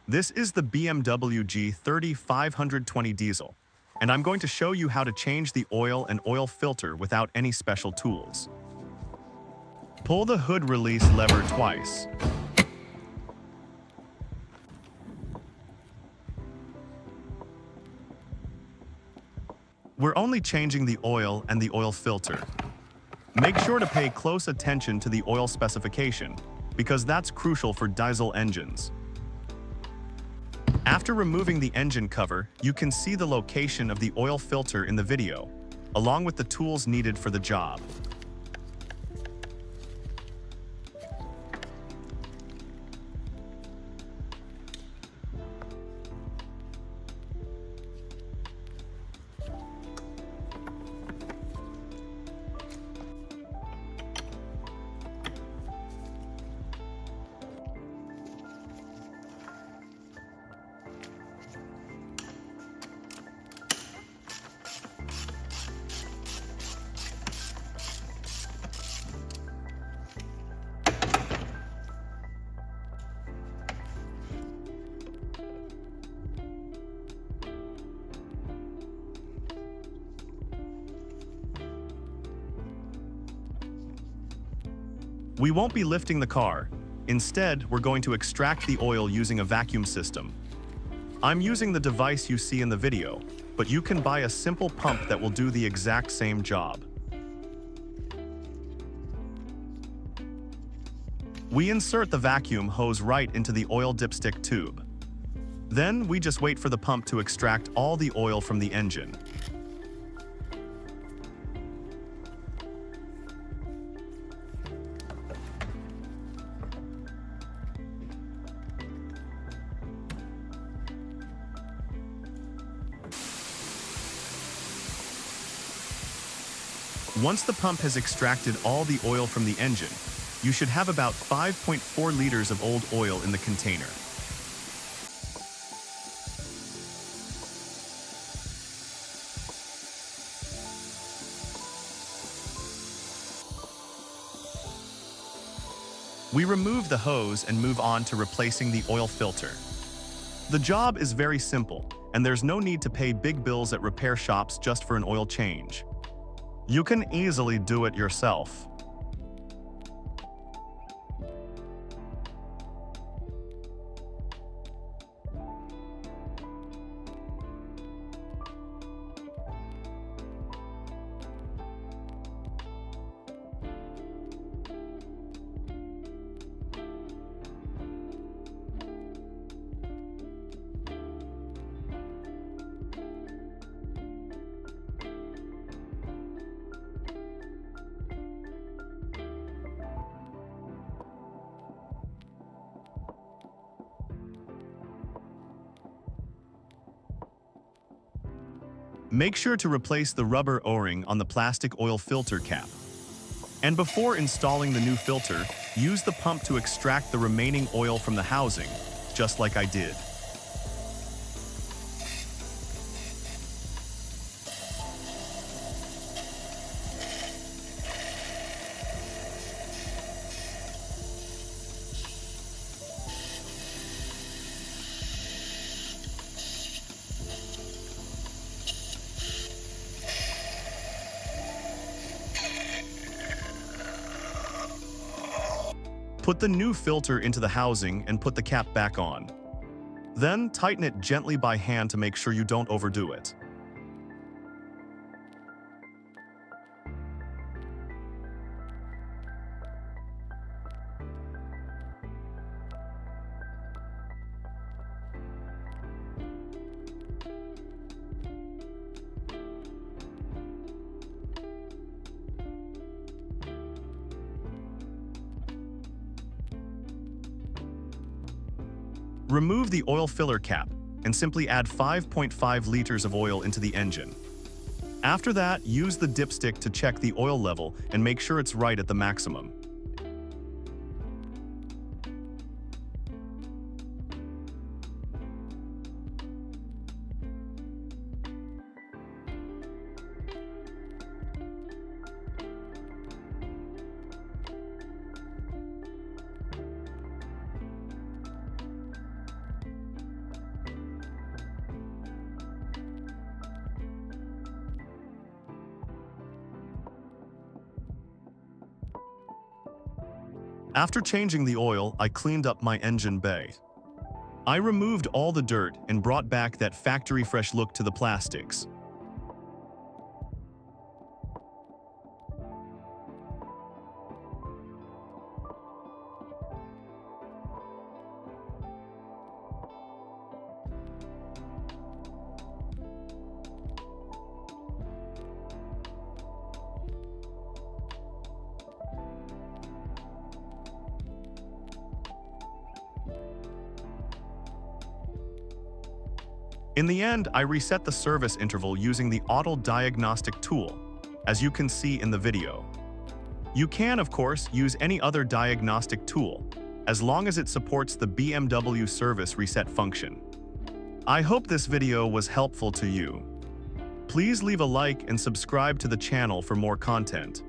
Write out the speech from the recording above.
This is the BMW G30 520 diesel, and I'm going to show you how to change the oil and oil filter without any special tools. Pull the hood release lever twice. We're only changing the oil and the oil filter. Make sure to pay close attention to the oil specification, because that's crucial for diesel engines. After removing the engine cover, you can see the location of the oil filter in the video, along with the tools needed for the job. We won't be lifting the car. Instead, we're going to extract the oil using a vacuum system. I'm using the device you see in the video, but you can buy a simple pump that will do the exact same job. We insert the vacuum hose right into the oil dipstick tube. Then we just wait for the pump to extract all the oil from the engine. Once the pump has extracted all the oil from the engine, you should have about 5.4 liters of old oil in the container. We remove the hose and move on to replacing the oil filter. The job is very simple, and there's no need to pay big bills at repair shops just for an oil change. You can easily do it yourself. Make sure to replace the rubber O-ring on the plastic oil filter cap. And before installing the new filter, use the pump to extract the remaining oil from the housing, just like I did. Put the new filter into the housing and put the cap back on. Then tighten it gently by hand to make sure you don't overdo it. Remove the oil filler cap and simply add 5.5 liters of oil into the engine. After that, use the dipstick to check the oil level and make sure it's right at the maximum. After changing the oil, I cleaned up my engine bay. I removed all the dirt and brought back that factory-fresh look to the plastics. In the end, I reset the service interval using the Autel diagnostic tool, as you can see in the video. You can, of course, use any other diagnostic tool, as long as it supports the BMW service reset function. I hope this video was helpful to you. Please leave a like and subscribe to the channel for more content.